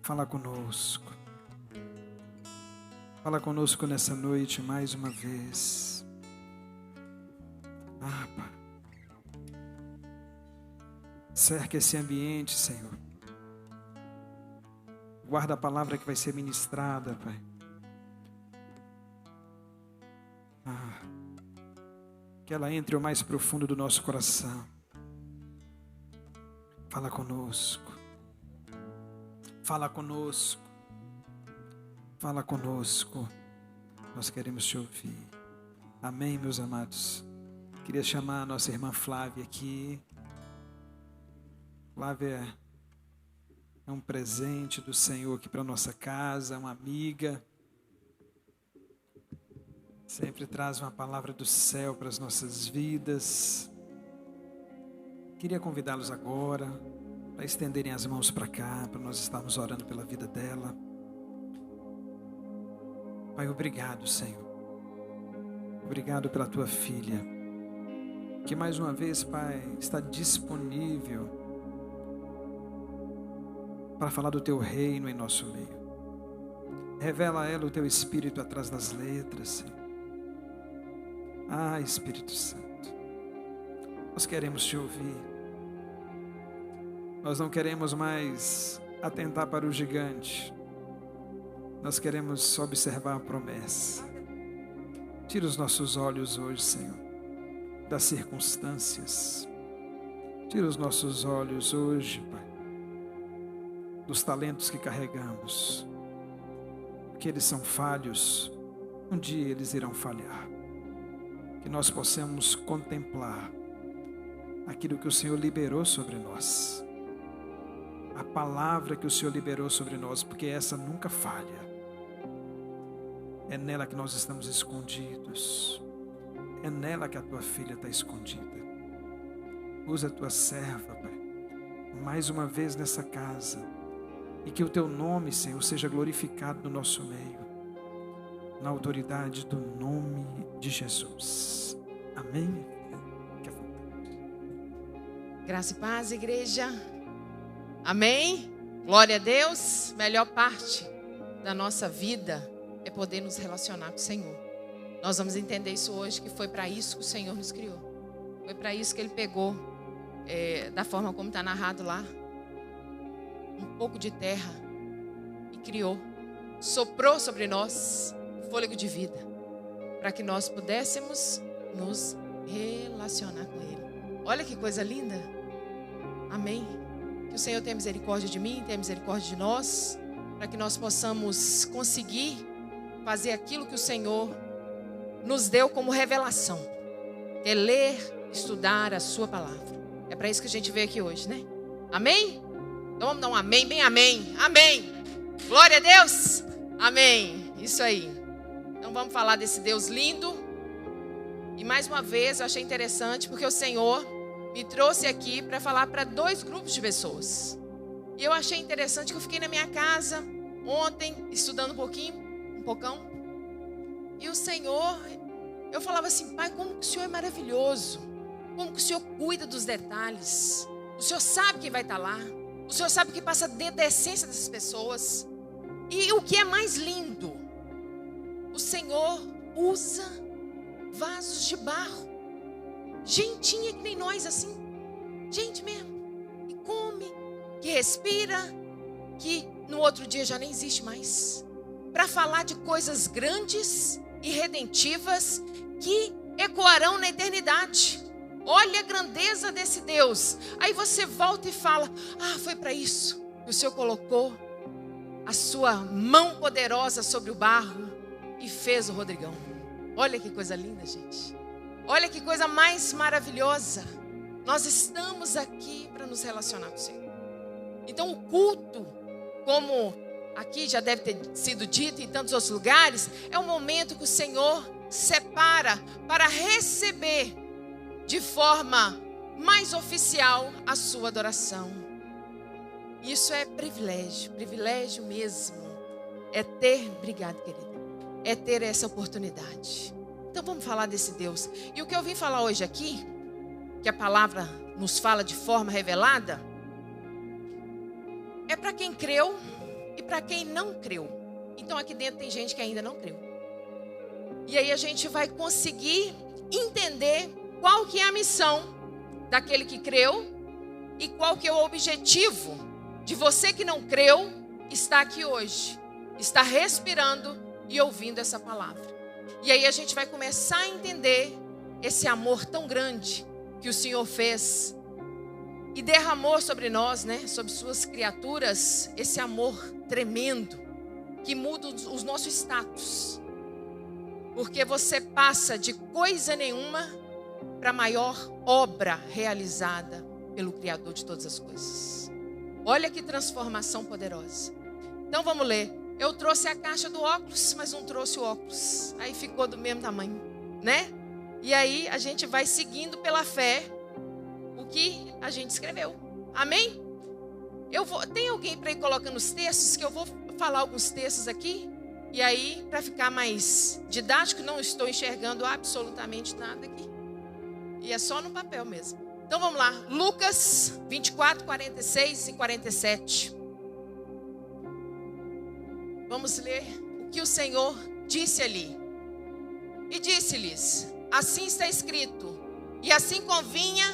Fala conosco. Fala conosco nessa noite mais uma vez. Pai. Cerca esse ambiente, Senhor. Guarda a palavra que vai ser ministrada, Pai. Que ela entre o mais profundo do nosso coração. Fala conosco. Fala conosco. Fala conosco. Nós queremos te ouvir. Amém, meus amados. Queria chamar a nossa irmã Flávia aqui. Flávia é um presente do Senhor aqui para a nossa casa, uma amiga. Sempre traz uma palavra do céu para as nossas vidas. Queria convidá-los agora para estenderem as mãos para cá, para nós estarmos orando pela vida dela. Pai, obrigado, Senhor. Obrigado pela tua filha, que mais uma vez, Pai, está disponível para falar do teu reino em nosso meio. Revela a ela o teu Espírito atrás das letras, Senhor. Espírito Santo, nós queremos te ouvir. Nós não queremos mais atentar para o gigante. Nós queremos observar a promessa. Tira os nossos olhos hoje, Senhor, das circunstâncias. Tira os nossos olhos hoje, Pai, dos talentos que carregamos. Porque eles são falhos. Um dia eles irão falhar. Que nós possamos contemplar aquilo que o Senhor liberou sobre nós. A palavra que o Senhor liberou sobre nós, porque essa nunca falha. É nela que nós estamos escondidos. É nela que a tua filha está escondida. Usa a tua serva, Pai, mais uma vez nessa casa. E que o teu nome, Senhor, seja glorificado no nosso meio. Na autoridade do nome de Jesus. Amém? Graça e paz, igreja. Amém? Glória a Deus. Melhor parte da nossa vida é poder nos relacionar com o Senhor. Nós vamos entender isso hoje, que foi para isso que o Senhor nos criou. Foi para isso que Ele pegou, da forma como está narrado lá, um pouco de terra e criou. Soprou sobre nós fôlego de vida, para que nós pudéssemos nos relacionar com Ele. Olha que coisa linda. Amém? Que o Senhor tenha misericórdia de mim, tenha misericórdia de nós, para que nós possamos conseguir fazer aquilo que o Senhor nos deu como revelação, que é ler, estudar a sua palavra. É para isso que a gente veio aqui hoje, né? Amém? Então vamos dar um amém, bem amém, amém. Glória a Deus, amém. Isso aí. Então vamos falar desse Deus lindo. E mais uma vez eu achei interessante, porque o Senhor me trouxe aqui para falar para 2 grupos de pessoas. E eu achei interessante que eu fiquei na minha casa ontem, estudando um pocão. E o Senhor, eu falava assim: Pai, como que o Senhor é maravilhoso. Como que o Senhor cuida dos detalhes. O Senhor sabe quem vai estar lá. O Senhor sabe o que passa dentro da essência dessas pessoas. E o que é mais lindo, o Senhor usa vasos de barro. Gentinha que nem nós, assim. Gente mesmo. Que come, que respira, que no outro dia já nem existe mais. Para falar de coisas grandes e redentivas que ecoarão na eternidade. Olha a grandeza desse Deus. Aí você volta e fala: foi para isso que o Senhor colocou a sua mão poderosa sobre o barro e fez o Rodrigão. Olha que coisa linda, gente. Olha que coisa mais maravilhosa. Nós estamos aqui para nos relacionar com o Senhor. Então o culto, como aqui já deve ter sido dito em tantos outros lugares, é um momento que o Senhor separa para receber de forma mais oficial a sua adoração. Isso é privilégio, privilégio mesmo. É ter, obrigado, querida, é ter essa oportunidade. Então vamos falar desse Deus. E o que eu vim falar hoje aqui, que a palavra nos fala de forma revelada, é para quem creu e para quem não creu. Então aqui dentro tem gente que ainda não creu. E aí a gente vai conseguir entender qual que é a missão daquele que creu e qual que é o objetivo de você que não creu estar aqui hoje, estar respirando e ouvindo essa palavra. E aí a gente vai começar a entender esse amor tão grande que o Senhor fez e derramou sobre nós, né, sobre suas criaturas, esse amor tremendo que muda os nossos status. Porque você passa de coisa nenhuma para a maior obra realizada pelo Criador de todas as coisas. Olha que transformação poderosa. Então vamos ler. Eu trouxe a caixa do óculos, mas não trouxe o óculos. Aí ficou do mesmo tamanho, né? E aí a gente vai seguindo pela fé o que a gente escreveu. Amém? Tem alguém para ir colocando os textos, que eu vou falar alguns textos aqui. E aí, para ficar mais didático, não estou enxergando absolutamente nada aqui. E é só no papel mesmo. Então vamos lá. Lucas 24, 46 e 47. Vamos ler o que o Senhor disse ali. E disse-lhes: assim está escrito, e assim convinha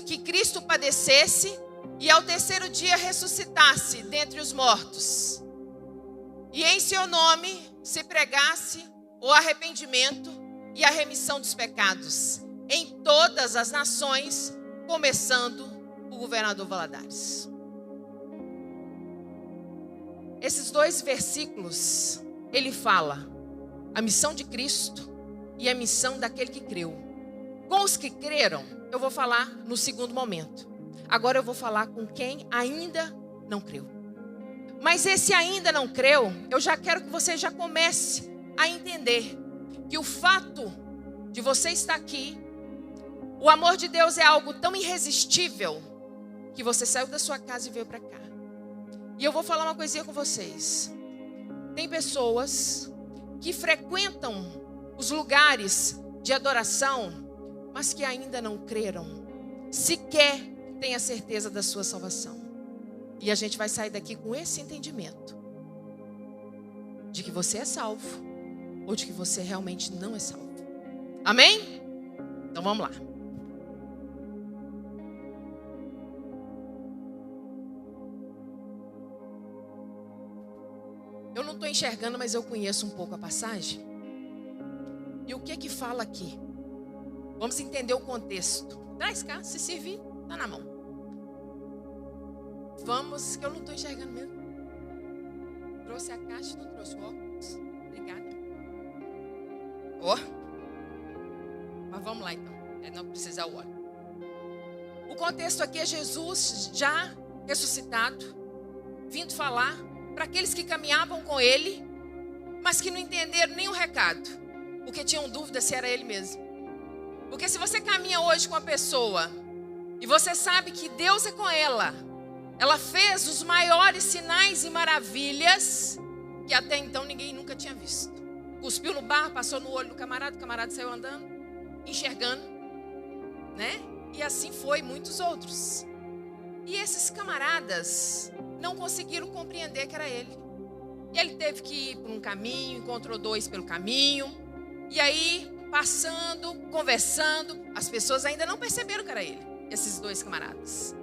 que Cristo padecesse e ao terceiro dia ressuscitasse dentre os mortos. E em seu nome se pregasse o arrependimento e a remissão dos pecados em todas as nações, começando o governador Valadares. Esses dois versículos, ele fala a missão de Cristo e a missão daquele que creu. Com os que creram, eu vou falar no segundo momento. Agora eu vou falar com quem ainda não creu. Mas esse ainda não creu, eu já quero que você já comece a entender que o fato de você estar aqui, o amor de Deus é algo tão irresistível que você saiu da sua casa e veio para cá. E eu vou falar uma coisinha com vocês. Tem pessoas que frequentam os lugares de adoração, mas que ainda não creram, sequer têm a certeza da sua salvação. E a gente vai sair daqui com esse entendimento de que você é salvo ou de que você realmente não é salvo. Amém? Então vamos lá. Eu não estou enxergando, mas eu conheço um pouco a passagem. E o que que fala aqui? Vamos entender o contexto. Traz cá, se servir, está na mão. Vamos, que eu não estou enxergando mesmo. Trouxe a caixa, não trouxe o óculos. Obrigada. Mas vamos lá então. Não precisar o óleo. O contexto aqui é Jesus já ressuscitado, vindo falar para aqueles que caminhavam com ele, mas que não entenderam nem o recado, porque tinham dúvida se era ele mesmo. Porque se você caminha hoje com a pessoa e você sabe que Deus é com ela, ela fez os maiores sinais e maravilhas que até então ninguém nunca tinha visto. Cuspiu no barro, passou no olho do camarada, o camarada saiu andando, enxergando, né? E assim foi muitos outros. E esses camaradas não conseguiram compreender que era ele. E ele teve que ir por um caminho, encontrou dois pelo caminho. E aí, passando, conversando, as pessoas ainda não perceberam que era ele, esses dois camaradas.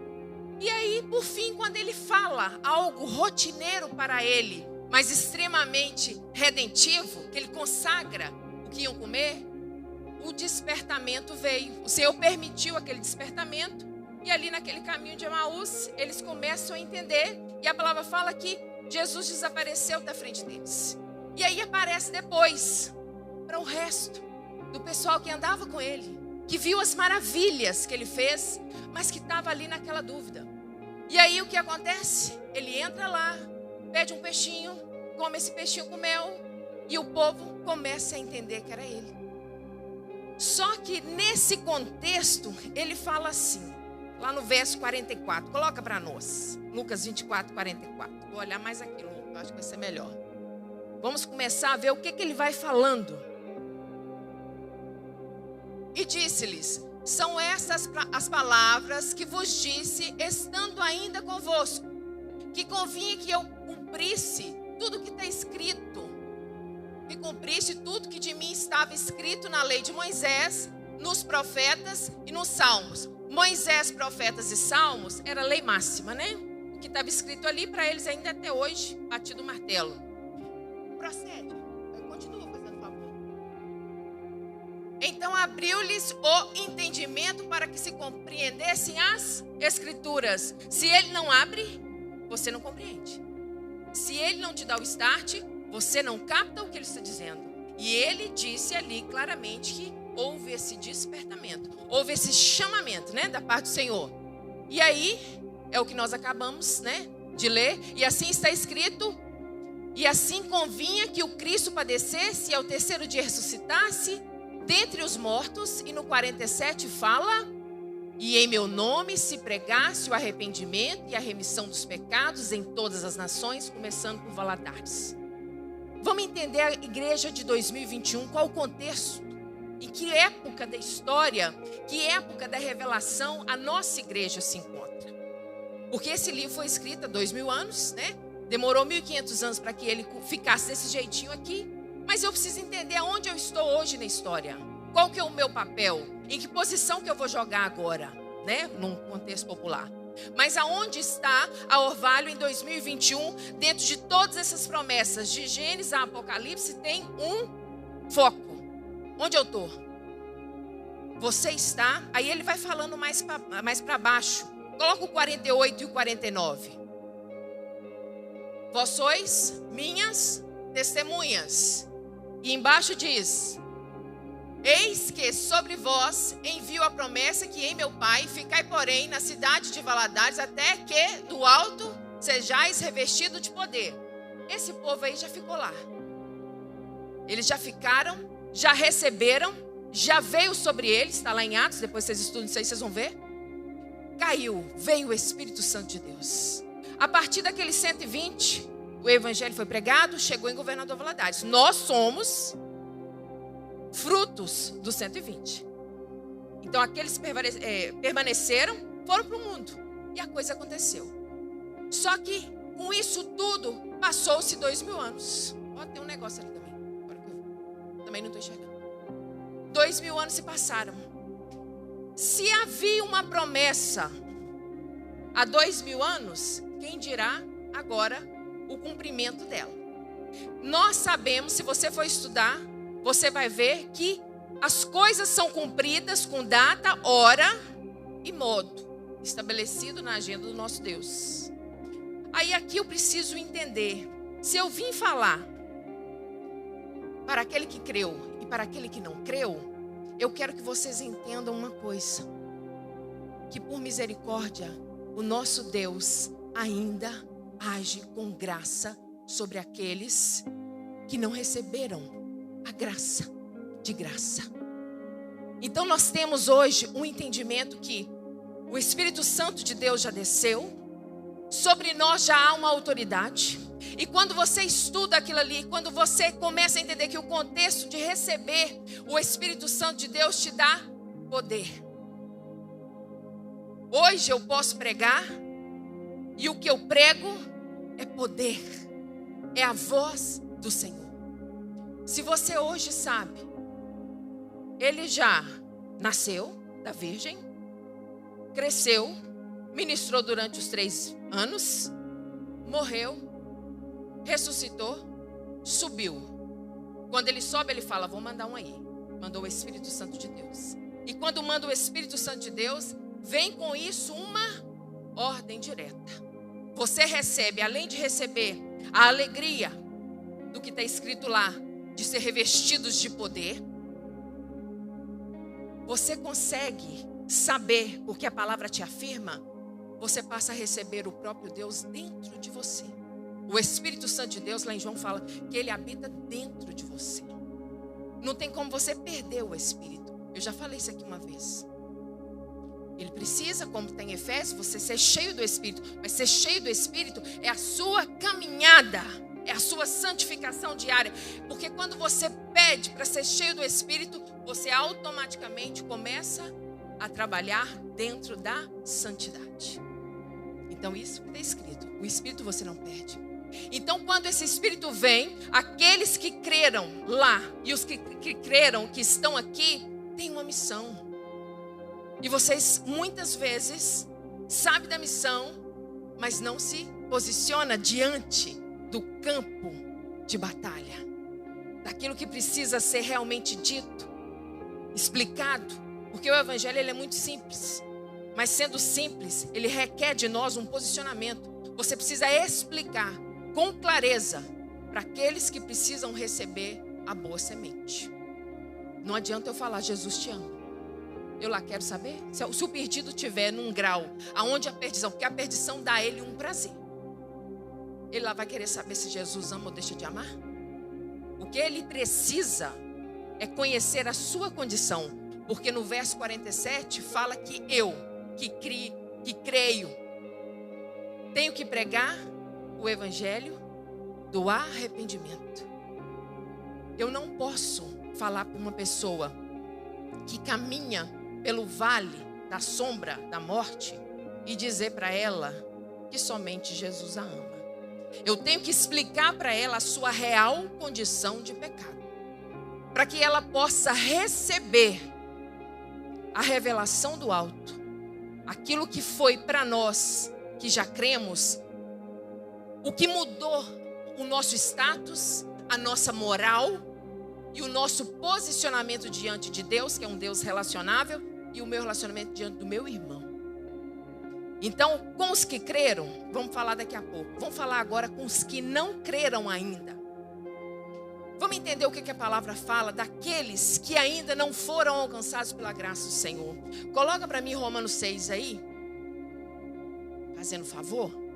E aí, por fim, quando ele fala algo rotineiro para ele, mas extremamente redentivo, que ele consagra o que iam comer, o despertamento veio. O Senhor permitiu aquele despertamento. E ali naquele caminho de Emaús, eles começam a entender. E a palavra fala que Jesus desapareceu da frente deles. E aí aparece depois para o resto do pessoal que andava com ele, que viu as maravilhas que ele fez, mas que estava ali naquela dúvida. E aí o que acontece? Ele entra lá, pede um peixinho, come esse peixinho com mel, e o povo começa a entender que era ele. Só que nesse contexto, ele fala assim, lá no verso 44, coloca para nós, Lucas 24, 44. Vou olhar mais aqui, Lucas, acho que vai ser melhor. Vamos começar a ver o que ele vai falando. E disse-lhes: são estas as palavras que vos disse, estando ainda convosco, que convinha que eu cumprisse tudo que está escrito, que cumprisse tudo que de mim estava escrito na lei de Moisés, nos profetas e nos salmos. Moisés, profetas e salmos era lei máxima, né? O que estava escrito ali para eles ainda até hoje, batido o martelo. Procede, continua fazendo favor. Então abriu-lhes o entendimento para que se compreendessem as escrituras. Se ele não abre, você não compreende. Se ele não te dá o start, você não capta o que ele está dizendo. E ele disse ali claramente que houve esse despertamento, houve esse chamamento, né, da parte do Senhor. E aí, é o que nós acabamos, né, de ler. E assim está escrito: e assim convinha que o Cristo padecesse e ao terceiro dia ressuscitasse dentre os mortos. E no 47 fala: e em meu nome se pregasse o arrependimento e a remissão dos pecados em todas as nações, começando por Valadares. Vamos entender a igreja de 2021, qual o contexto, em que época da história, que época da revelação a nossa igreja se encontra. Porque esse livro foi escrito há 2000 anos, né? Demorou 1500 anos para que ele ficasse desse jeitinho aqui. Mas eu preciso entender aonde eu estou hoje na história. Qual que é o meu papel? Em que posição que eu vou jogar agora, né? Num contexto popular. Mas aonde está a Orvalho em 2021? Dentro de todas essas promessas, de Gênesis a Apocalipse, tem um foco. Onde eu estou? Você está... Aí ele vai falando mais para baixo. Coloca o 48 e o 49. Vós sois minhas testemunhas. E embaixo diz: eis que sobre vós envio a promessa que em meu Pai, ficai porém na cidade de Valadares, até que do alto sejais revestido de poder. Esse povo aí já ficou lá. Eles já ficaram, já receberam, já veio sobre eles, está lá em Atos, depois vocês estudam isso aí, vocês vão ver. Caiu, veio o Espírito Santo de Deus. A partir daqueles 120, o evangelho foi pregado, chegou em Governador Valadares. Nós somos frutos dos 120. Então aqueles permaneceram, foram para o mundo. E a coisa aconteceu. Só que com isso tudo, passou-se 2000 anos. Ó, tem um negócio ali também. Agora que eu também não estou enxergando. 2000 anos se passaram. Se havia uma promessa há 2000 anos, quem dirá agora o cumprimento dela? Nós sabemos, se você for estudar, você vai ver que as coisas são cumpridas com data, hora e modo estabelecido na agenda do nosso Deus. Aí aqui eu preciso entender, se eu vim falar para aquele que creu e para aquele que não creu, eu quero que vocês entendam uma coisa, que por misericórdia, o nosso Deus ainda age com graça sobre aqueles que não receberam a graça de graça. Então nós temos hoje um entendimento que o Espírito Santo de Deus já desceu, sobre nós já há uma autoridade. E quando você estuda aquilo ali, quando você começa a entender que o contexto de receber o Espírito Santo de Deus te dá poder. Hoje eu posso pregar, e o que eu prego é poder, é a voz do Senhor. Se você hoje sabe, ele já nasceu da Virgem, cresceu, ministrou durante os 3 anos, morreu, ressuscitou, subiu. Quando ele sobe, ele fala: vou mandar um aí. Mandou o Espírito Santo de Deus. E quando manda o Espírito Santo de Deus, vem com isso uma ordem direta. Você recebe, além de receber a alegria do que está escrito lá, de ser revestidos de poder, você consegue saber, porque a palavra te afirma, você passa a receber o próprio Deus dentro de você. O Espírito Santo de Deus, lá em João, fala que ele habita dentro de você. Não tem como você perder o Espírito. Eu já falei isso aqui uma vez. Ele precisa, como tem em Efésios, você ser cheio do Espírito. Mas ser cheio do Espírito é a sua caminhada, é a sua santificação diária. Porque quando você pede para ser cheio do Espírito, você automaticamente começa a trabalhar dentro da santidade. Então isso está escrito. O espírito você não perde. Então, quando esse espírito vem, aqueles que creram lá e os que creram que estão aqui, têm uma missão. E vocês muitas vezes sabem da missão, mas não se posiciona diante do campo de batalha, daquilo que precisa ser realmente dito, explicado, porque o evangelho ele é muito simples, mas sendo simples, ele requer de nós um posicionamento. Você precisa explicar com clareza para aqueles que precisam receber a boa semente. Não adianta eu falar, Jesus te ama. Eu lá quero saber se o perdido estiver num grau aonde a perdição, porque a perdição dá a ele um prazer. Ele lá vai querer saber se Jesus ama ou deixa de amar? O que ele precisa é conhecer a sua condição. Porque no verso 47 fala que eu, que creio, tenho que pregar o evangelho do arrependimento. Eu não posso falar para uma pessoa que caminha pelo vale da sombra da morte e dizer para ela que somente Jesus a ama. Eu tenho que explicar para ela a sua real condição de pecado, para que ela possa receber a revelação do alto, aquilo que foi para nós que já cremos, o que mudou o nosso status, a nossa moral e o nosso posicionamento diante de Deus, que é um Deus relacionável, e o meu relacionamento diante do meu irmão. Então, com os que creram, vamos falar daqui a pouco. Vamos falar agora com os que não creram ainda. Vamos entender o que a palavra fala daqueles que ainda não foram alcançados pela graça do Senhor. Coloca para mim Romanos 6 aí. Fazendo favor.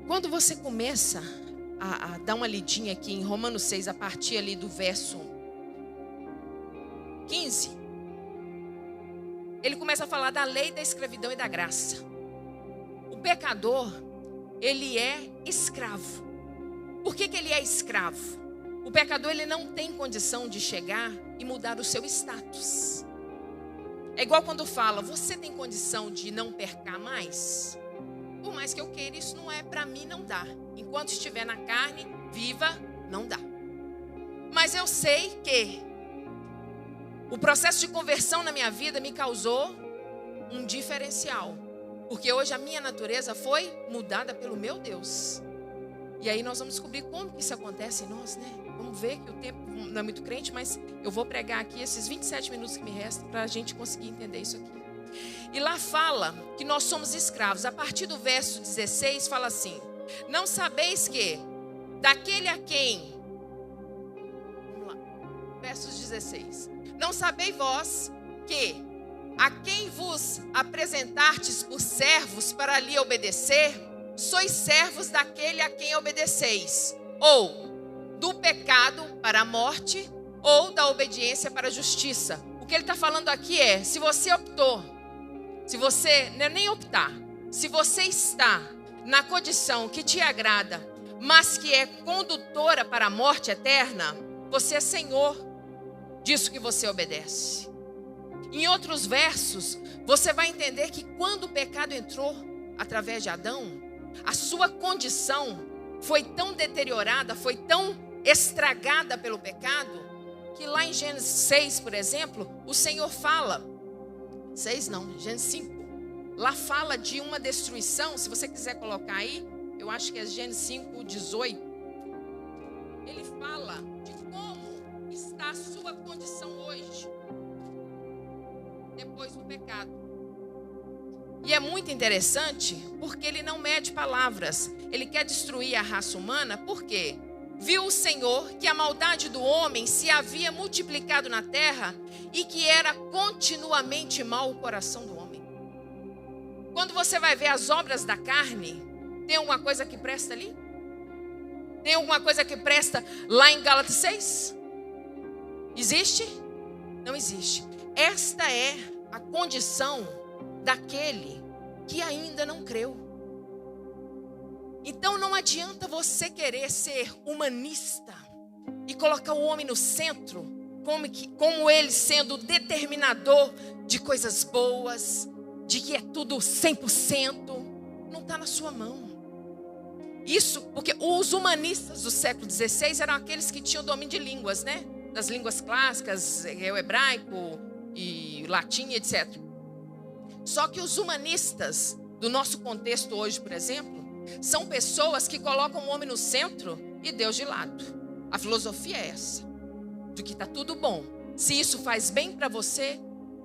Quando você começa a dar uma lidinha aqui em Romanos 6, a partir ali do verso 15, ele começa a falar da lei da escravidão e da graça. O pecador, ele é escravo. Por que ele é escravo? O pecador, ele não tem condição de chegar e mudar o seu status. É igual quando fala, você tem condição de não pecar mais? Por mais que eu queira, isso não é para mim, não dá. Enquanto estiver na carne, viva, não dá. Mas eu sei que o processo de conversão na minha vida me causou um diferencial. Porque hoje a minha natureza foi mudada pelo meu Deus. E aí nós vamos descobrir como que isso acontece em nós, né? Vamos ver que o tempo não é muito crente, mas eu vou pregar aqui esses 27 minutos que me restam para a gente conseguir entender isso aqui. E lá fala que nós somos escravos. A partir do verso 16 fala assim: não sabeis que daquele a quem... Vamos lá, versos 16. Não sabeis vós que a quem vos apresentastes por servos para lhe obedecer, sois servos daquele a quem obedeceis, ou do pecado para a morte, ou da obediência para a justiça. O que ele está falando aqui é, se você optou, se você, não é nem optar, se você está na condição que te agrada, mas que é condutora para a morte eterna, você é senhor disso que você obedece. Em outros versos, você vai entender que quando o pecado entrou através de Adão, a sua condição foi tão deteriorada, foi tão estragada pelo pecado, que lá em Gênesis 6, por exemplo, o Senhor fala, 6 não, Gênesis 5, lá fala de uma destruição. Se você quiser colocar aí, eu acho que é Gênesis 5, 18, ele fala de como está a sua condição hoje, depois do pecado. E é muito interessante, porque ele não mede palavras, ele quer destruir a raça humana, por quê? Viu o Senhor que a maldade do homem se havia multiplicado na terra e que era continuamente mau o coração do homem. Quando você vai ver as obras da carne, tem alguma coisa que presta ali? Tem alguma coisa que presta lá em Gálatas 6? Existe? Não existe. Esta é a condição daquele que ainda não creu. Então não adianta você querer ser humanista, colocar o homem no centro, como ele sendo o determinador de coisas boas, de que é tudo 100%, não está na sua mão. Isso porque os humanistas do século XVI eram aqueles que tinham domínio de línguas, né? Das línguas clássicas, o hebraico e o latim, etc. Só que os humanistas do nosso contexto hoje, por exemplo, são pessoas que colocam o homem no centro e Deus de lado. A filosofia é essa, de que está tudo bom. Se isso faz bem para você,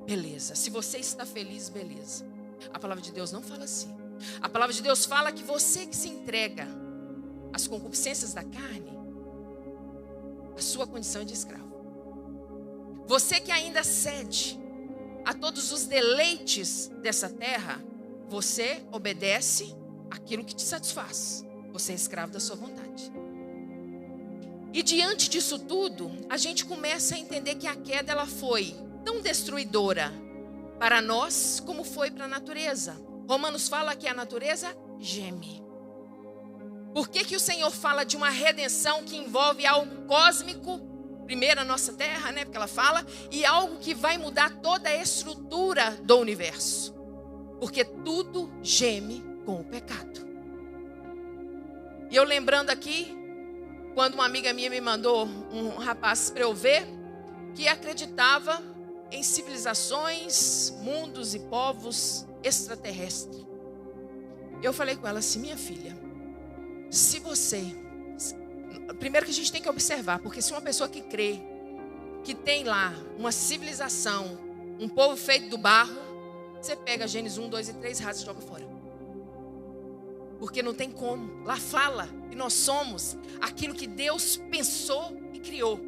beleza. Se você está feliz, beleza. A palavra de Deus não fala assim. A palavra de Deus fala que você que se entrega às concupiscências da carne, a sua condição é de escravo. Você que ainda cede a todos os deleites dessa terra, você obedece aquilo que te satisfaz. Você é escravo da sua vontade. E diante disso tudo, a gente começa a entender que a queda ela foi tão destruidora para nós como foi para a natureza. Romanos fala que a natureza geme. Por que o Senhor fala de uma redenção que envolve algo cósmico? Primeiro a nossa terra, né? Porque ela fala. E algo que vai mudar toda a estrutura do universo. Porque tudo geme com o pecado. E eu lembrando aqui, quando uma amiga minha me mandou um rapaz para eu ver, que acreditava em civilizações, mundos e povos extraterrestre. Eu falei com ela assim: minha filha, se você... Primeiro que a gente tem que observar, porque se uma pessoa que crê que tem lá uma civilização, um povo feito do barro, você pega Gênesis 1, 2 e 3, rasga e joga fora. Porque não tem como. Lá fala que nós somos aquilo que Deus pensou e criou.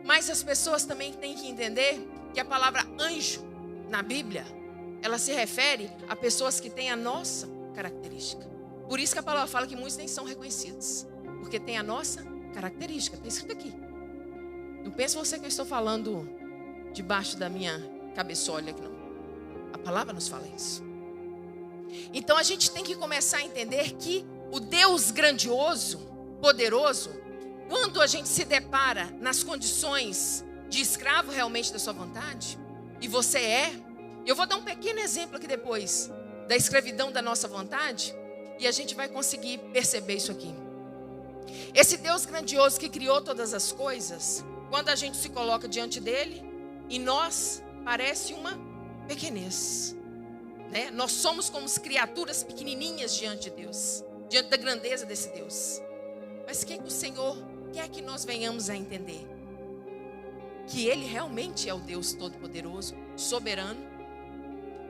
Mas as pessoas também têm que entender que a palavra anjo na Bíblia, ela se refere a pessoas que têm a nossa característica. Por isso que a palavra fala que muitos nem são reconhecidos. Porque tem a nossa característica. Está escrito aqui. Não pense você que eu estou falando debaixo da minha cabeçolha aqui, não. A palavra nos fala isso. Então a gente tem que começar a entender que o Deus grandioso, poderoso, quando a gente se depara nas condições de escravo realmente da sua vontade, e você eu vou dar um pequeno exemplo aqui depois, da escravidão da nossa vontade, e a gente vai conseguir perceber isso aqui. Esse Deus grandioso que criou todas as coisas, quando a gente se coloca diante dele, em nós parece uma pequenez, né? Nós somos como criaturas pequenininhas diante de Deus, diante da grandeza desse Deus. Mas o que o Senhor quer que nós venhamos a entender? Que Ele realmente é o Deus Todo-Poderoso, soberano,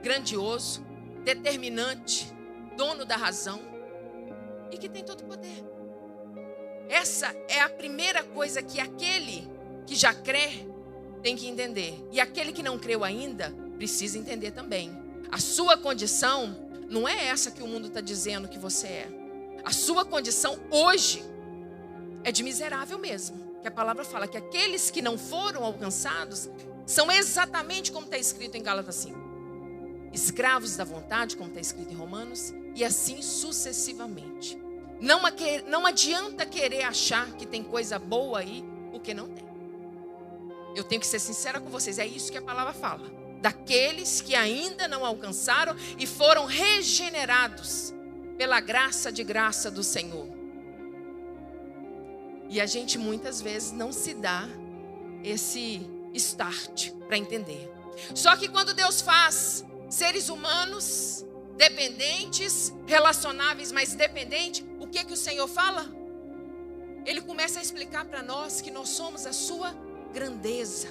grandioso, determinante, dono da razão e que tem todo o poder. Essa é a primeira coisa que aquele que já crê tem que entender. E aquele que não creu ainda precisa entender também. A sua condição não é essa que o mundo está dizendo que você é. A sua condição hoje é de miserável mesmo. Que a palavra fala que aqueles que não foram alcançados são exatamente como está escrito em Gálatas 5. Escravos da vontade, como está escrito em Romanos, e assim sucessivamente. Não adianta querer achar que tem coisa boa aí, porque não tem. Eu tenho que ser sincera com vocês, é isso que a palavra fala. Daqueles que ainda não alcançaram e foram regenerados pela graça do Senhor. E a gente muitas vezes não se dá esse start para entender. Só que quando Deus faz seres humanos dependentes, relacionáveis, mas dependentes, o que o Senhor fala? Ele começa a explicar para nós que nós somos a sua grandeza.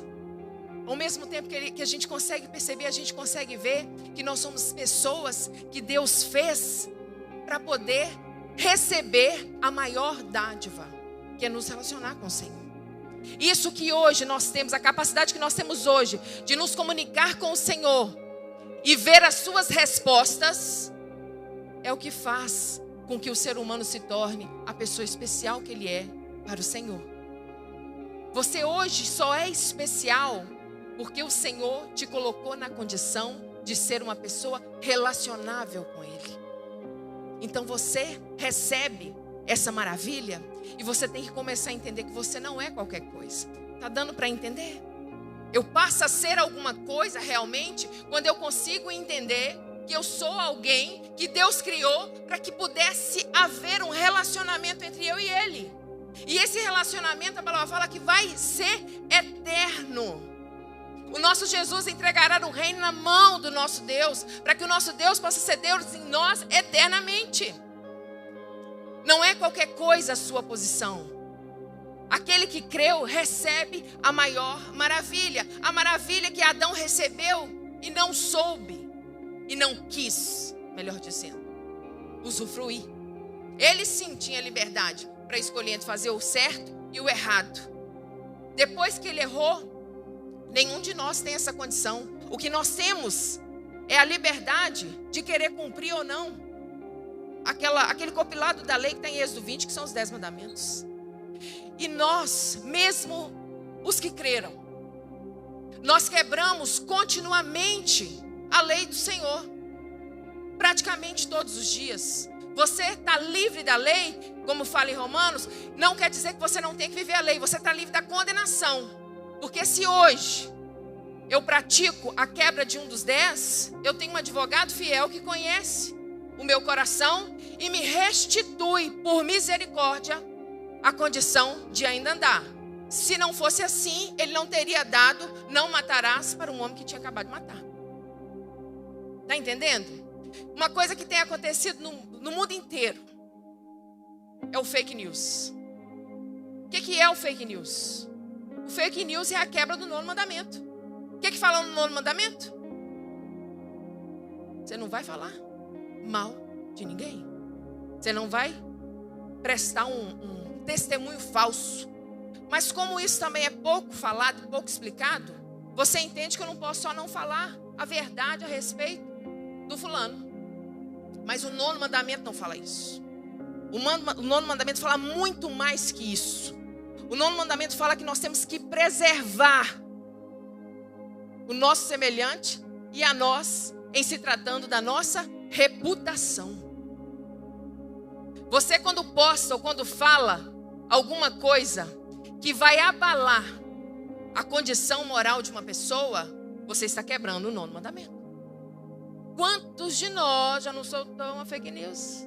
Ao mesmo tempo que a gente consegue perceber, a gente consegue ver que nós somos pessoas que Deus fez para poder receber a maior dádiva, que é nos relacionar com o Senhor. Isso que hoje nós temos, a capacidade que nós temos hoje de nos comunicar com o Senhor e ver as suas respostas, é o que faz com que o ser humano se torne a pessoa especial que ele é para o Senhor. Você hoje só é especial porque o Senhor te colocou na condição de ser uma pessoa relacionável com Ele. Então você recebe essa maravilha, e você tem que começar a entender que você não é qualquer coisa. Tá dando para entender? Eu passo a ser alguma coisa realmente quando eu consigo entender que eu sou alguém que Deus criou para que pudesse haver um relacionamento entre eu e Ele. E esse relacionamento, a palavra fala que vai ser eterno. O nosso Jesus entregará o reino na mão do nosso Deus, para que o nosso Deus possa ser Deus em nós eternamente. Não é qualquer coisa a sua posição. Aquele que creu recebe a maior maravilha. A maravilha que Adão recebeu e não soube, e não quis, melhor dizendo, usufruir. Ele sim tinha liberdade para escolher entre fazer o certo e o errado. Depois que ele errou, nenhum de nós tem essa condição. O que nós temos é a liberdade de querer cumprir ou não aquele compilado da lei que está em Êxodo 20, que são os 10 mandamentos. E nós, mesmo os que creram, nós quebramos continuamente a lei do Senhor, praticamente todos os dias. Você está livre da lei, como fala em Romanos, não quer dizer que você não tem que viver a lei, você está livre da condenação. Porque se hoje eu pratico a quebra de um dos 10, eu tenho um advogado fiel que conhece o meu coração e me restitui, por misericórdia, a condição de ainda andar. Se não fosse assim, ele não teria dado, não matarás, para um homem que tinha acabado de matar. Está entendendo? Uma coisa que tem acontecido no mundo inteiro é o fake news. O que é o fake news? O fake news é a quebra do 9º mandamento. O que fala no 9º mandamento? Você não vai falar mal de ninguém. Você não vai prestar um testemunho falso. Mas como isso também é pouco falado, pouco explicado, você entende que eu não posso só não falar a verdade a respeito do fulano. Mas o 9º mandamento não fala isso. O 9º mandamento fala muito mais que isso. O 9º mandamento fala que nós temos que preservar o nosso semelhante e a nós, em se tratando da nossa reputação. Você, quando posta ou quando fala alguma coisa que vai abalar a condição moral de uma pessoa, você está quebrando o 9º mandamento. Quantos de nós já não soltou uma fake news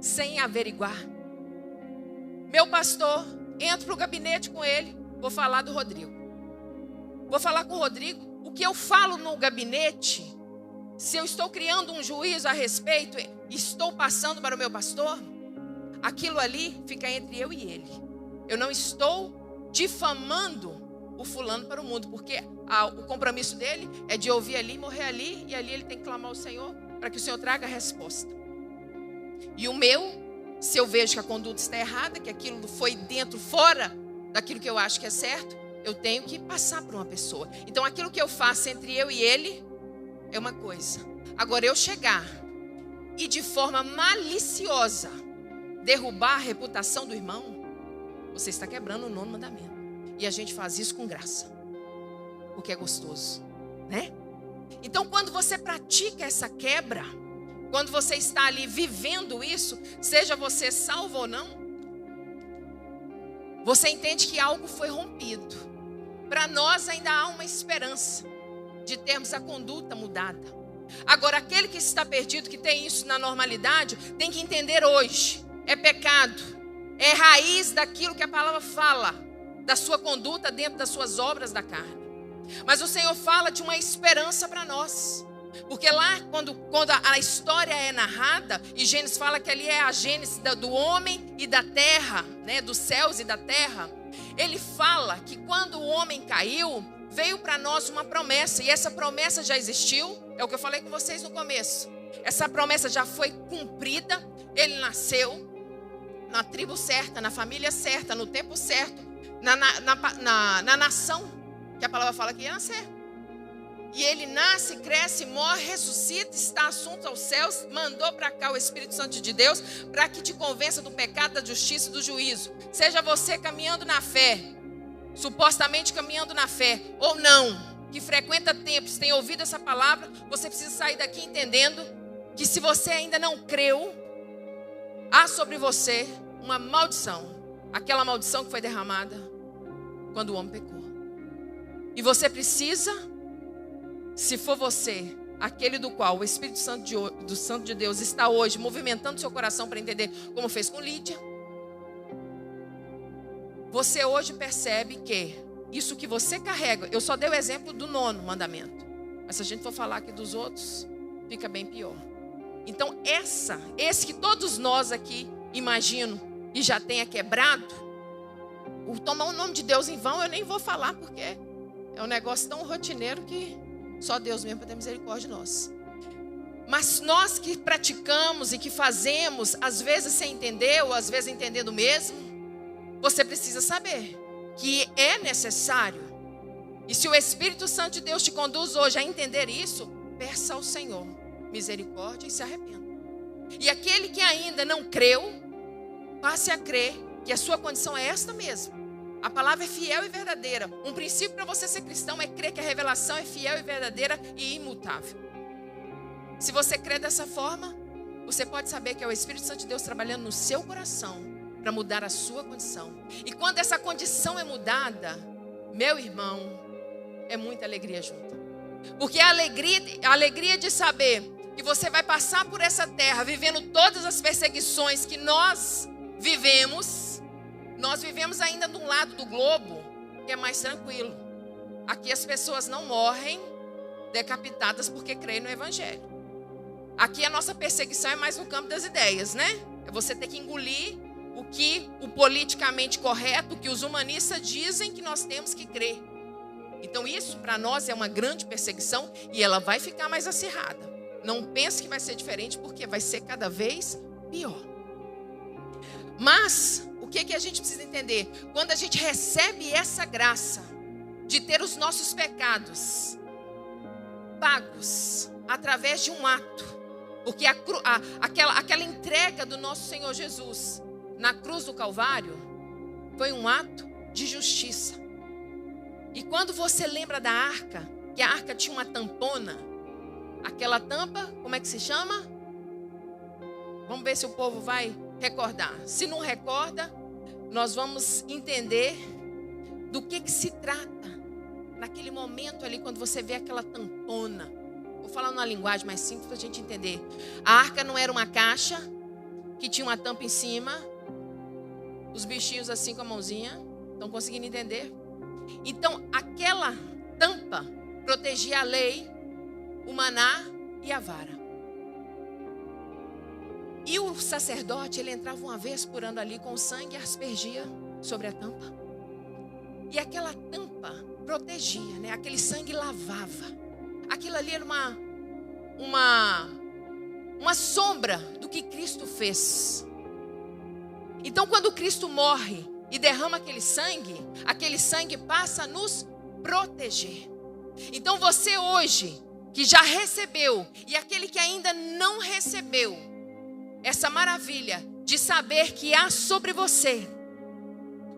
sem averiguar? Meu pastor, entro para o gabinete com ele, vou falar do Rodrigo. Vou falar com o Rodrigo. O que eu falo no gabinete, se eu estou criando um juízo a respeito, estou passando para o meu pastor, aquilo ali fica entre eu e ele. Eu não estou difamando o fulano para o mundo, porque o compromisso dele é de ouvir ali, morrer ali, e ali ele tem que clamar ao Senhor para que o Senhor traga a resposta. E o meu, se eu vejo que a conduta está errada, que aquilo foi dentro, fora daquilo que eu acho que é certo, eu tenho que passar para uma pessoa. Então aquilo que eu faço entre eu e ele é uma coisa. Agora eu chegar e de forma maliciosa derrubar a reputação do irmão, você está quebrando o 9º mandamento. E a gente faz isso com graça, porque é gostoso, né? Então quando você pratica essa quebra, quando você está ali vivendo isso, seja você salvo ou não, você entende que algo foi rompido. Para nós ainda há uma esperança de termos a conduta mudada. Agora, aquele que está perdido, que tem isso na normalidade, tem que entender hoje: é pecado, é raiz daquilo que a palavra fala, da sua conduta dentro das suas obras da carne. Mas o Senhor fala de uma esperança para nós. Porque lá, quando a história é narrada, e Gênesis fala que ali é a Gênesis do homem e da terra, né, dos céus e da terra, ele fala que quando o homem caiu, veio para nós uma promessa, e essa promessa já existiu, é o que eu falei com vocês no começo. Essa promessa já foi cumprida, ele nasceu na tribo certa, na família certa, no tempo certo, na nação que a palavra fala que ia nascer. E ele nasce, cresce, morre, ressuscita, está assunto aos céus, mandou para cá o Espírito Santo de Deus para que te convença do pecado, da justiça e do juízo. Seja você caminhando na fé, supostamente caminhando na fé, ou não, que frequenta templos, tem ouvido essa palavra, você precisa sair daqui entendendo que se você ainda não creu, há sobre você uma maldição. Aquela maldição que foi derramada quando o homem pecou. E você precisa, se for você, aquele do qual o Espírito Santo de Deus está hoje movimentando seu coração para entender, como fez com Lídia, você hoje percebe que isso que você carrega, eu só dei o exemplo do 9º mandamento, mas se a gente for falar aqui dos outros, fica bem pior. Então esse que todos nós aqui, imagino, e já tenha quebrado, o tomar o nome de Deus em vão eu nem vou falar, porque é um negócio tão rotineiro que só Deus mesmo pode ter misericórdia de nós. Mas nós que praticamos e que fazemos, às vezes sem entender, ou às vezes entendendo mesmo, você precisa saber que é necessário. E se o Espírito Santo de Deus te conduz hoje a entender isso, peça ao Senhor misericórdia e se arrependa. E aquele que ainda não creu, passe a crer que a sua condição é esta mesmo. A palavra é fiel e verdadeira. Um princípio para você ser cristão é crer que a revelação é fiel e verdadeira e imutável. Se você crê dessa forma, você pode saber que é o Espírito Santo de Deus trabalhando no seu coração para mudar a sua condição. E quando essa condição é mudada, meu irmão, é muita alegria junto. Porque a alegria de saber que você vai passar por essa terra vivendo todas as perseguições que nós vivemos ainda de um lado do globo que é mais tranquilo. Aqui as pessoas não morrem decapitadas porque creem no Evangelho. Aqui a nossa perseguição é mais no campo das ideias, né? É você ter que engolir o politicamente correto, o que os humanistas dizem que nós temos que crer. Então isso para nós é uma grande perseguição e ela vai ficar mais acirrada. Não pense que vai ser diferente, porque vai ser cada vez pior. Mas o que a gente precisa entender? Quando a gente recebe essa graça de ter os nossos pecados pagos através de um ato, porque aquela entrega do nosso Senhor Jesus na cruz do Calvário foi um ato de justiça. E quando você lembra da arca, que a arca tinha uma tampona, aquela tampa, como é que se chama? Vamos ver se o povo vai recordar. Se não recorda, nós vamos entender do que se trata naquele momento ali, quando você vê aquela tampona. Vou falar numa linguagem mais simples para a gente entender. A arca não era uma caixa que tinha uma tampa em cima, os bichinhos assim com a mãozinha. Estão conseguindo entender? Então, aquela tampa protegia a lei, o maná e a vara. E o sacerdote, ele entrava uma vez por ano ali com o sangue e aspergia sobre a tampa. E aquela tampa protegia, né? Aquele sangue lavava. Aquilo ali era uma sombra do que Cristo fez. Então, quando Cristo morre e derrama aquele sangue passa a nos proteger. Então, você hoje, que já recebeu, e aquele que ainda não recebeu, essa maravilha de saber que há sobre você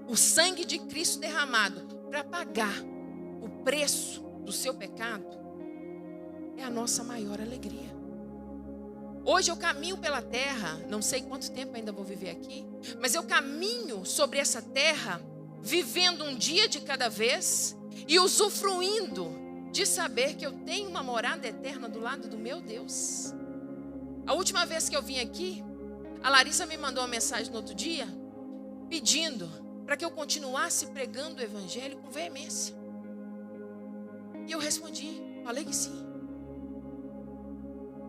o sangue de Cristo derramado para pagar o preço do seu pecado, é a nossa maior alegria. Hoje eu caminho pela terra, não sei quanto tempo ainda vou viver aqui, mas eu caminho sobre essa terra, vivendo um dia de cada vez e usufruindo de saber que eu tenho uma morada eterna do lado do meu Deus. A última vez que eu vim aqui, a Larissa me mandou uma mensagem no outro dia, pedindo para que eu continuasse pregando o Evangelho com veemência. E eu respondi, falei que sim.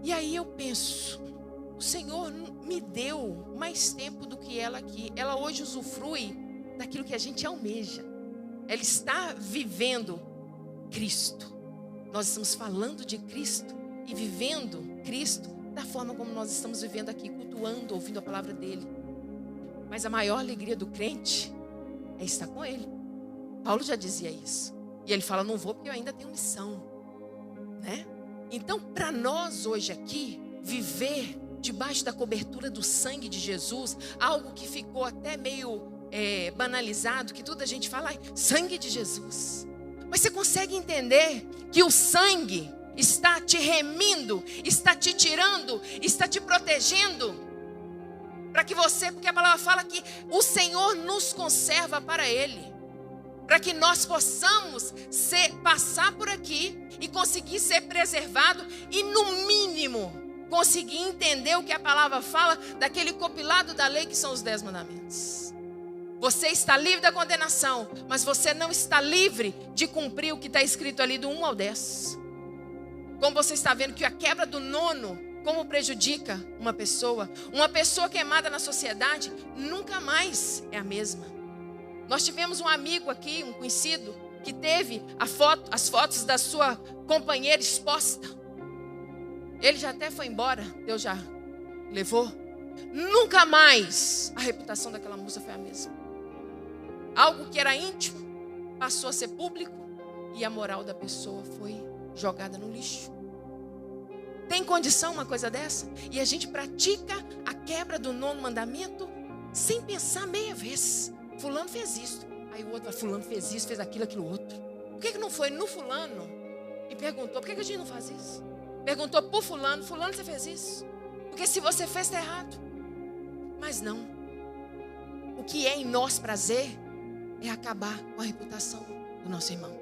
E aí eu penso, o Senhor me deu mais tempo do que ela aqui. Ela hoje usufrui daquilo que a gente almeja. Ela está vivendo Cristo. Nós estamos falando de Cristo e vivendo Cristo da forma como nós estamos vivendo aqui, cultuando, ouvindo a palavra dele. Mas a maior alegria do crente é estar com ele. Paulo já dizia isso. E ele fala, não vou porque eu ainda tenho missão, né? Então, para nós hoje aqui, viver debaixo da cobertura do sangue de Jesus, algo que ficou até meio banalizado, que toda a gente fala, sangue de Jesus. Mas você consegue entender que o sangue está te remindo, está te tirando, está te protegendo, para porque a palavra fala que o Senhor nos conserva para Ele. Para que nós possamos passar por aqui e conseguir ser preservado e, no mínimo, conseguir entender o que a palavra fala daquele compilado da lei que são os 10 mandamentos. Você está livre da condenação, mas você não está livre de cumprir o que está escrito ali do 1 ao 10. Como você está vendo que a quebra do 9, como prejudica uma pessoa queimada na sociedade, nunca mais é a mesma. Nós tivemos um amigo aqui, um conhecido, que teve as fotos da sua companheira exposta. Ele já até foi embora, Deus já levou. Nunca mais a reputação daquela moça foi a mesma. Algo que era íntimo passou a ser público e a moral da pessoa foi jogada no lixo. Tem condição uma coisa dessa? E a gente pratica a quebra do 9º mandamento sem pensar meia vez. Fulano fez isso. Aí o outro fala, fulano fez isso, fez aquilo outro. Por que não foi no fulano e perguntou, por que a gente não faz isso? Perguntou por fulano, você fez isso? Porque se você fez, está errado. Mas não. O que é em nós prazer é acabar com a reputação do nosso irmão.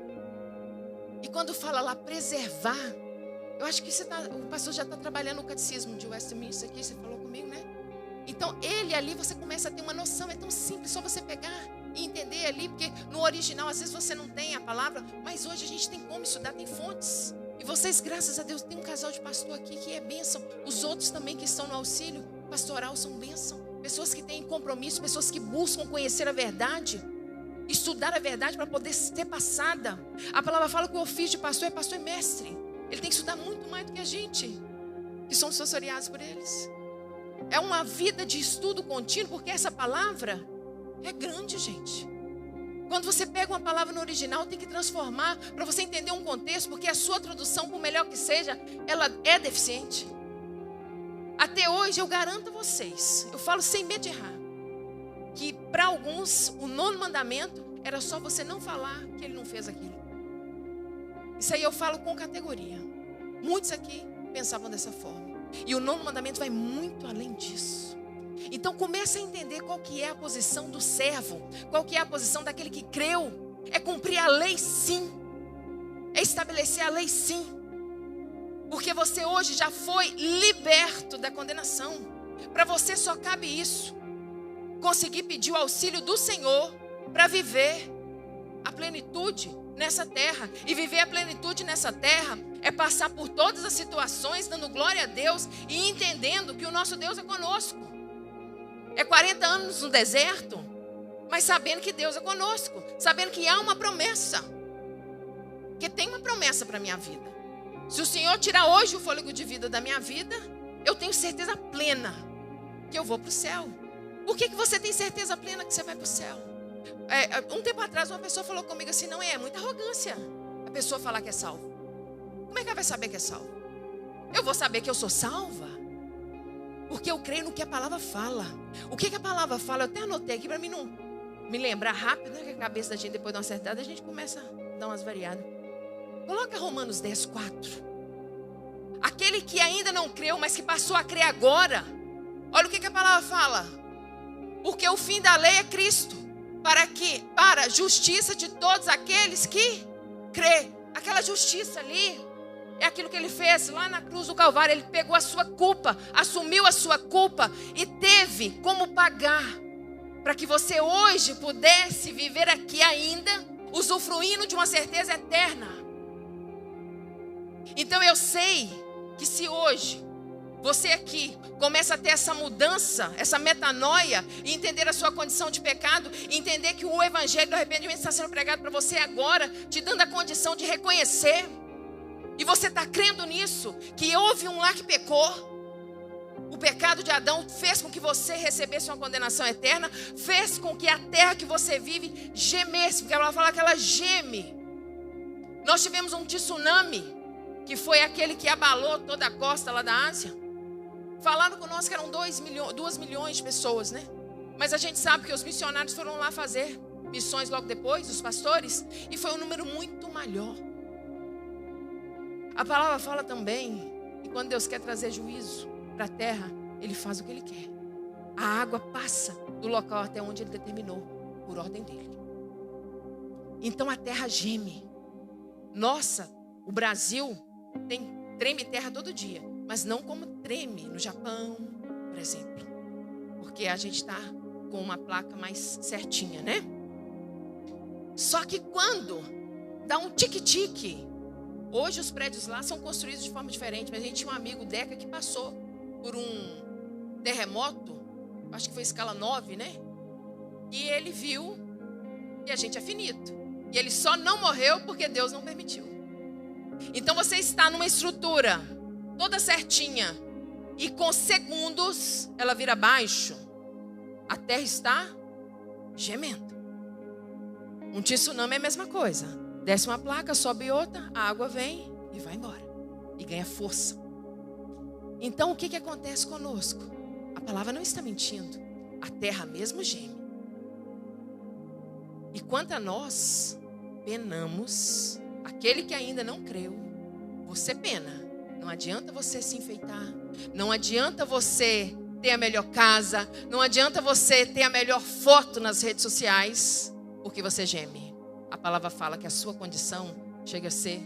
E quando fala lá preservar, eu acho que o pastor já está trabalhando o catecismo de Westminster aqui, você falou comigo, né? Então, ele ali, você começa a ter uma noção, é tão simples, só você pegar e entender ali, porque no original, às vezes você não tem a palavra, mas hoje a gente tem como estudar, tem fontes. E vocês, graças a Deus, tem um casal de pastor aqui que é bênção. Os outros também que estão no auxílio pastoral são bênção. Pessoas que têm compromisso, pessoas que buscam conhecer a verdade, estudar a verdade para poder ser passada. A palavra fala que o ofício de pastor é pastor e mestre. Ele tem que estudar muito mais do que a gente, que somos assessoriados por eles. É uma vida de estudo contínuo, porque essa palavra é grande, gente. Quando você pega uma palavra no original, tem que transformar para você entender um contexto, porque a sua tradução, por melhor que seja, ela é deficiente. Até hoje, eu garanto a vocês, eu falo sem medo de errar, que para alguns, o 9º mandamento era só você não falar que ele não fez aquilo. Isso aí eu falo com categoria. Muitos aqui pensavam dessa forma. E o 9º mandamento vai muito além disso. Então comece a entender qual que é a posição do servo, qual que é a posição daquele que creu. É cumprir a lei, sim. É estabelecer a lei, sim. Porque você hoje já foi liberto da condenação. Para você só cabe isso. Conseguir pedir o auxílio do Senhor para viver a plenitude nessa terra. E viver a plenitude nessa terra é passar por todas as situações, dando glória a Deus e entendendo que o nosso Deus é conosco. É 40 anos no deserto, mas sabendo que Deus é conosco, sabendo que há uma promessa, que tem uma promessa para a minha vida. Se o Senhor tirar hoje o fôlego de vida da minha vida, eu tenho certeza plena que eu vou para o céu. Por que você tem certeza plena que você vai para o céu? Um tempo atrás uma pessoa falou comigo assim, não é muita arrogância a pessoa falar que é salva. Como é que ela vai saber que é salva? Eu vou saber que eu sou salva porque eu creio no que a palavra fala. O que a palavra fala? Eu até anotei aqui para mim não me lembrar rápido, né? Que a cabeça da gente, depois de uma certa idade, a gente começa a dar umas variadas. Coloca Romanos 10, 4. Aquele que ainda não creu, mas que passou a crer agora. Olha o que a palavra fala. Porque o fim da lei é Cristo, para a justiça de todos aqueles que crê. Aquela justiça ali é aquilo que ele fez lá na cruz do Calvário. Ele pegou a sua culpa, assumiu a sua culpa e teve como pagar para que você hoje pudesse viver aqui ainda, usufruindo de uma certeza eterna. Então eu sei que se hoje você aqui começa a ter essa mudança, essa metanoia, e entender a sua condição de pecado, e entender que o evangelho do arrependimento está sendo pregado para você agora, te dando a condição de reconhecer, e você está crendo nisso, que houve um lá que pecou. O pecado de Adão fez com que você recebesse uma condenação eterna, fez com que a terra que você vive gemesse, porque ela vai falar que ela geme. Nós tivemos um tsunami, que foi aquele que abalou toda a costa lá da Ásia. Falaram conosco que eram 2 milhões de pessoas, né? Mas a gente sabe que os missionários foram lá fazer missões logo depois, os pastores, e foi um número muito maior. A palavra fala também que quando Deus quer trazer juízo para a terra, Ele faz o que Ele quer. A água passa do local até onde ele determinou, por ordem dele. Então a terra geme. Nossa, o Brasil treme terra todo dia, mas não como treme no Japão, por exemplo. Porque a gente está com uma placa mais certinha, né? Só que quando dá um tique-tique, hoje os prédios lá são construídos de forma diferente, mas a gente tinha um amigo, Deca, que passou por um terremoto, acho que foi escala 9, né? E ele viu que a gente é finito. E ele só não morreu porque Deus não permitiu. Então você está numa estrutura toda certinha e com segundos ela vira abaixo. A terra está gemendo. Um tsunami é a mesma coisa. Desce uma placa, sobe outra, a água vem e vai embora. E ganha força. Então o que acontece conosco? A palavra não está mentindo. A terra mesmo geme. E quanto a nós, penamos. Aquele que ainda não creu, você pena. Não adianta você se enfeitar. Não adianta você ter a melhor casa. Não adianta você ter a melhor foto nas redes sociais. Porque você geme. A palavra fala que a sua condição chega a ser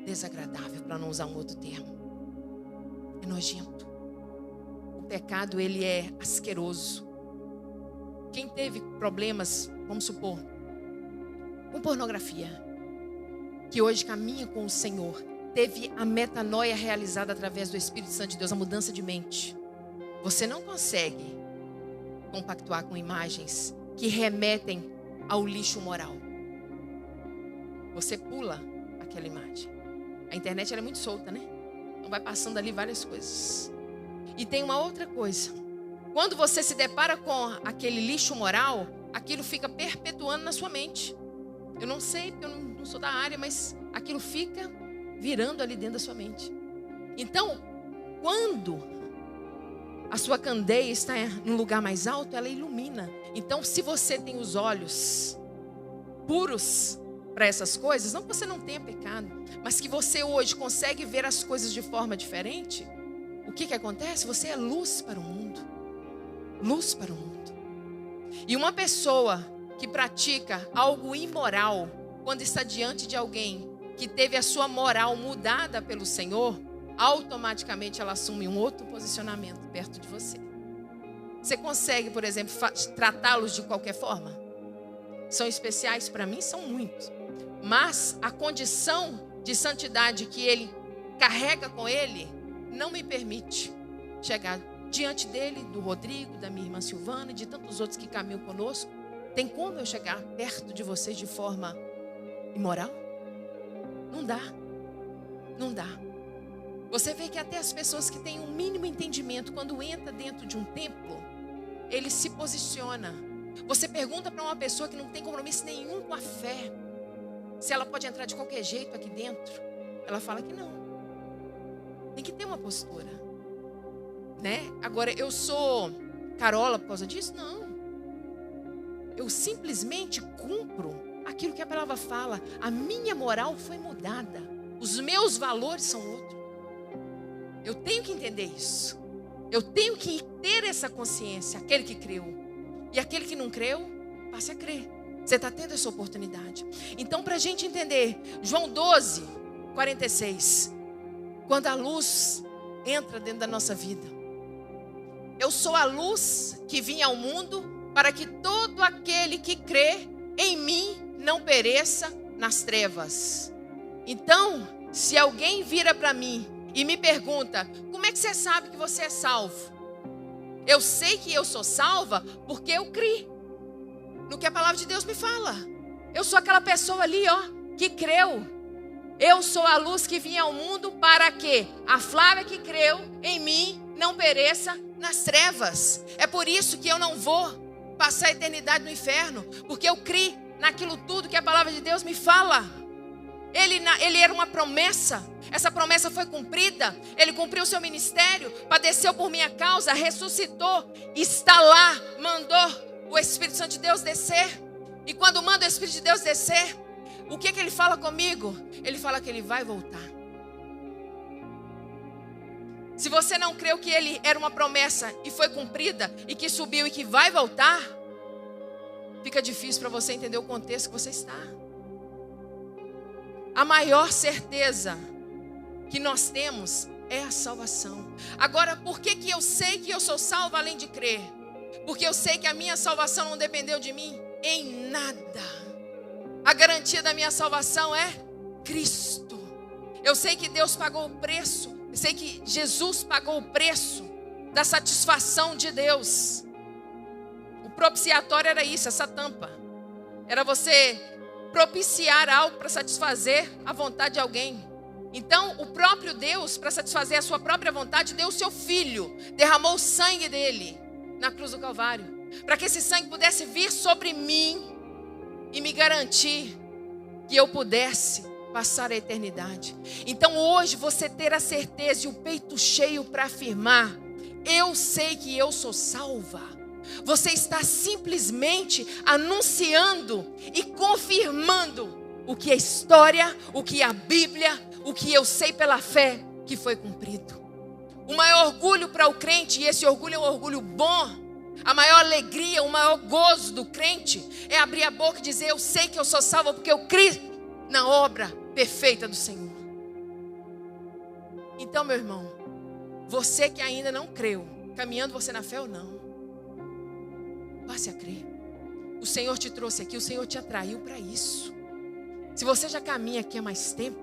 desagradável, para não usar um outro termo. É nojento. O pecado, ele é asqueroso. Quem teve problemas, vamos supor, com pornografia, que hoje caminha com o Senhor, teve a metanoia realizada através do Espírito Santo de Deus, a mudança de mente. Você não consegue compactuar com imagens que remetem ao lixo moral. Você pula aquela imagem. A internet ela é muito solta, né? Então vai passando ali várias coisas. E tem uma outra coisa. Quando você se depara com aquele lixo moral, aquilo fica perpetuando na sua mente. Eu não sei, porque eu não sou da área, mas aquilo fica virando ali dentro da sua mente. Então, quando a sua candeia está num lugar mais alto, ela ilumina. Então, se você tem os olhos puros para essas coisas, não que você não tenha pecado, mas que você hoje consegue ver as coisas de forma diferente, o que acontece? Você é luz para o mundo. Luz para o mundo. E uma pessoa que pratica algo imoral, quando está diante de alguém que teve a sua moral mudada pelo Senhor, automaticamente ela assume um outro posicionamento perto de você. Você consegue, por exemplo, tratá-los de qualquer forma? São especiais para mim? São muito. Mas a condição de santidade que ele carrega com ele não me permite chegar diante dele, do Rodrigo, da minha irmã Silvana e de tantos outros que caminham conosco. Tem como eu chegar perto de vocês de forma imoral? Não dá. Não dá. Você vê que até as pessoas que têm um mínimo entendimento, quando entra dentro de um templo, ele se posiciona. Você pergunta para uma pessoa que não tem compromisso nenhum com a fé, se ela pode entrar de qualquer jeito aqui dentro. Ela fala que não. Tem que ter uma postura, né? Agora, eu sou carola por causa disso? Não. Eu simplesmente cumpro aquilo que a palavra fala. A minha moral foi mudada. Os meus valores são outros. Eu tenho que entender isso. Eu tenho que ter essa consciência. Aquele que creu. E aquele que não creu, passe a crer. Você está tendo essa oportunidade. Então, para a gente entender, João 12, 46. Quando a luz entra dentro da nossa vida. Eu sou a luz que vim ao mundo para que todo aquele que crê em mim não pereça nas trevas. Então, se alguém vira para mim e me pergunta, como é que você sabe que você é salvo? Eu sei que eu sou salva porque eu criei no que a palavra de Deus me fala. Eu sou aquela pessoa ali, que creu. Eu sou a luz que vinha ao mundo para que a Flávia que creu em mim não pereça nas trevas. É por isso que eu não vou passar a eternidade no inferno, porque eu criei naquilo tudo que a palavra de Deus me fala. Ele era uma promessa. Essa promessa foi cumprida. Ele cumpriu o seu ministério, padeceu por minha causa, ressuscitou, está lá, mandou o Espírito Santo de Deus descer. E quando manda o Espírito de Deus descer, o que ele fala comigo? Ele fala que ele vai voltar. se você não creu que ele era uma promessa e foi cumprida, e que subiu e que vai voltar, fica difícil para você entender o contexto que você está. A maior certeza que nós temos é a salvação. Agora, por que eu sei que eu sou salvo além de crer? Porque eu sei que a minha salvação não dependeu de mim em nada. A garantia da minha salvação é Cristo. Eu sei que Deus pagou o preço. Eu sei que Jesus pagou o preço da satisfação de Deus. O propiciatório era isso, essa tampa. Era você propiciar algo para satisfazer a vontade de alguém. Então, o próprio Deus, para satisfazer a sua própria vontade, deu o seu Filho, derramou o sangue dele na cruz do Calvário, para que esse sangue pudesse vir sobre mim e me garantir que eu pudesse passar a eternidade. Então, hoje, você ter a certeza e o peito cheio para afirmar: eu sei que eu sou salva. Você está simplesmente anunciando e confirmando o que a história, o que a Bíblia, o que eu sei pela fé que foi cumprido. O maior orgulho para o crente, e esse orgulho é um orgulho bom, a maior alegria, o maior gozo do crente é abrir a boca e dizer: eu sei que eu sou salvo porque eu criei na obra perfeita do Senhor. Então, meu irmão, você que ainda não creu, caminhando você na fé ou não, passe a crer. O Senhor te trouxe aqui, o Senhor te atraiu para isso. Se você já caminha aqui há mais tempo,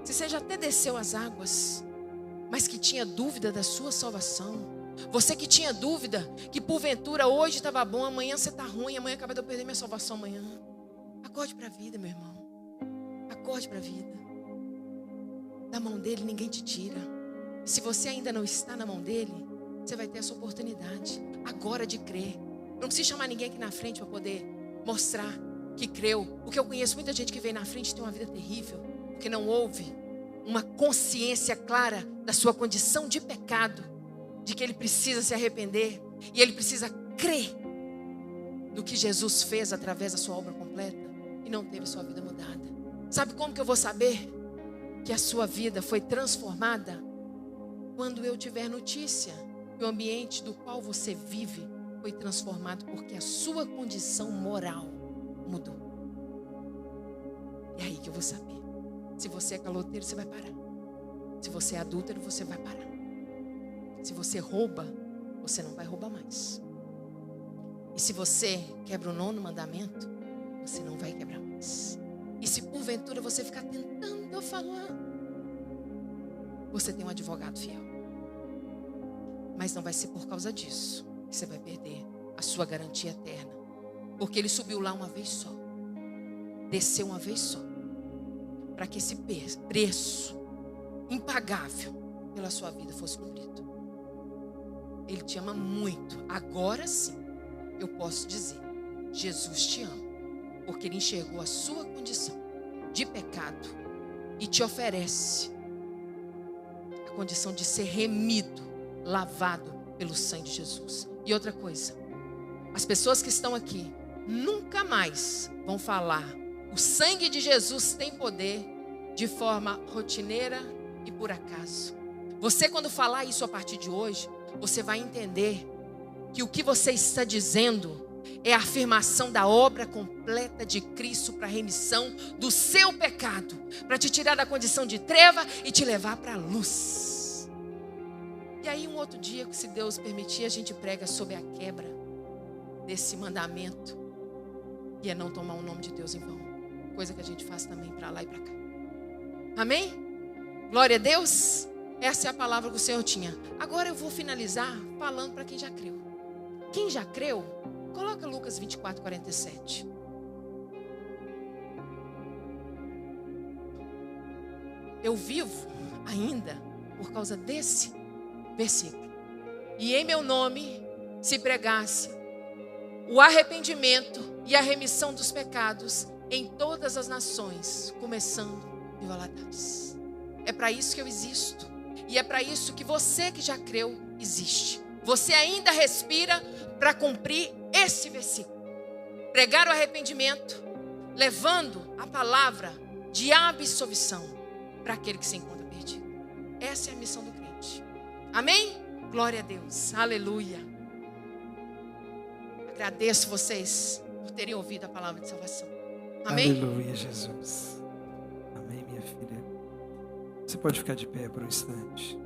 se você já até desceu as águas, mas que tinha dúvida da sua salvação, você que tinha dúvida que porventura hoje estava bom, amanhã você está ruim, amanhã acaba de eu perder minha salvação amanhã. Acorde para a vida, meu irmão. Acorde para a vida. Da mão dele ninguém te tira. Se você ainda não está na mão dele, você vai ter essa oportunidade agora de crer. Não precisa chamar ninguém aqui na frente para poder mostrar que creu. Porque eu conheço muita gente que veio na frente e tem uma vida terrível, porque não houve uma consciência clara da sua condição de pecado, de que ele precisa se arrepender e ele precisa crer no que Jesus fez através da sua obra completa, e não teve sua vida mudada. Sabe como que eu vou saber que a sua vida foi transformada? Quando eu tiver notícia que o ambiente do qual você vive foi transformado, porque a sua condição moral mudou. É aí que eu vou saber. Se você é caloteiro, você vai parar. Se você é adúltero, você vai parar. Se você rouba, você não vai roubar mais. E se você quebra o 9º mandamento, você não vai quebrar mais. E se porventura você ficar tentando falar, você tem um advogado fiel. Mas não vai ser por causa disso que você vai perder a sua garantia eterna. Porque ele subiu lá uma vez só, desceu uma vez só, para que esse preço impagável pela sua vida fosse cumprido. Ele te ama muito. Agora sim, eu posso dizer: Jesus te ama, porque ele enxergou a sua condição de pecado e te oferece a condição de ser remido, lavado pelo sangue de Jesus. E outra coisa, as pessoas que estão aqui nunca mais vão falar: o sangue de Jesus tem poder, de forma rotineira e por acaso. Você, quando falar isso a partir de hoje, você vai entender que o que você está dizendo é a afirmação da obra completa de Cristo para a remissão do seu pecado, para te tirar da condição de treva e te levar para a luz. E aí um outro dia, se Deus permitir, a gente prega sobre a quebra desse mandamento, e é não tomar o nome de Deus em vão, coisa que a gente faz também para lá e para cá. Amém? Glória a Deus. Essa é a palavra que o Senhor tinha. Agora eu vou finalizar falando para quem já creu. Quem já creu, coloca Lucas 24:47. Eu vivo ainda por causa desse versículo. E em meu nome se pregasse o arrependimento e a remissão dos pecados em todas as nações, começando de Valadares. É para isso que eu existo. E é para isso que você que já creu existe. Você ainda respira para cumprir esse versículo. Pregar o arrependimento, levando a palavra de absolvição para aquele que se encontra perdido. Essa é a missão do crente. Amém? Glória a Deus. Aleluia. Agradeço vocês por terem ouvido a palavra de salvação. Amém? Aleluia, Jesus. Amém, minha filha. Você pode ficar de pé por um instante.